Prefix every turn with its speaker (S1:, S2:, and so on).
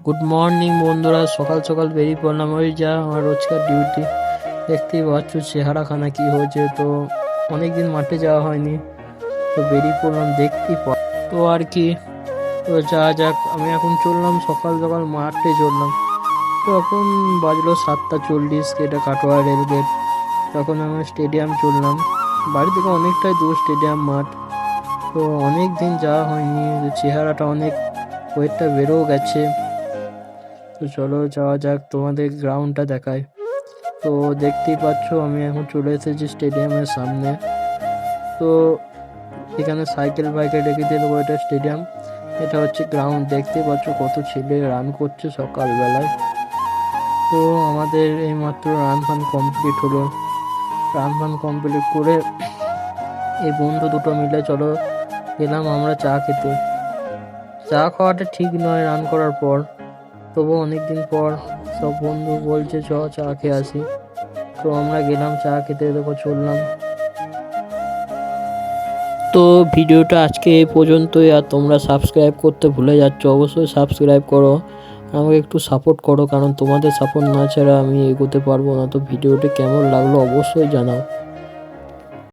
S1: Good morning বন্ধুরা, সকাল সকাল বেরিয়ে পড়লাম। ওই যা আমার রোজকার ডিউটি। দেখতেই পাচ্ছ চেহারাখানা কি হয়েছে। তো অনেকদিন মাঠে যাওয়া হয়নি, তো বেরিয়ে পড়লাম দেখতেই তো আর কি। তো যা যাক, আমি এখন চললাম সকাল সকাল মাঠে চললাম। তো এখন বাজলো 7:40, এটা কাটোয়া রেলগেট। তখন আমি স্টেডিয়াম চললাম। বাড়ি থেকে অনেকটাই দূর স্টেডিয়াম মাঠ। তো অনেক দিন যাওয়া হয়নি, চেহারাটা অনেক ওয়েটটা বেড়েও গেছে। তো চলো যাওয়া যাক, তোমাদের গ্রাউন্ডটা দেখায়। তো দেখতেই পাচ্ছ আমি এখন চলে এসেছি স্টেডিয়ামের সামনে। তো এখানে সাইকেল বাইকে রেখে দিয়ে দেবো, এটা স্টেডিয়াম, এটা হচ্ছে গ্রাউন্ড। দেখতেই পাচ্ছ কত ছেলে রান করছে সকালবেলায়। তো আমাদের এইমাত্র রান ফান কমপ্লিট হলো। রান ফান কমপ্লিট করে এই বন্ধু দুটো মিলে চলো গেলাম আমরা চা খেতে। চা খাওয়াটা ঠিক নয় রান করার পর, তবু অনেকদিন পর সব বন্ধু বলছে চা খেয়ে আসি। তো আমরা গেলাম চা খেতে, দেখো চললাম। তো ভিডিওটা আজকে এই পর্যন্তই। আর তোমরা সাবস্ক্রাইব করতে ভুলে যাচ্ছ, অবশ্যই সাবস্ক্রাইব করো, আমাকে একটু সাপোর্ট করো, কারণ তোমাদের সাপোর্ট না ছাড়া আমি এগোতে পারবো না। তো ভিডিওটি কেমন লাগলো অবশ্যই জানাও।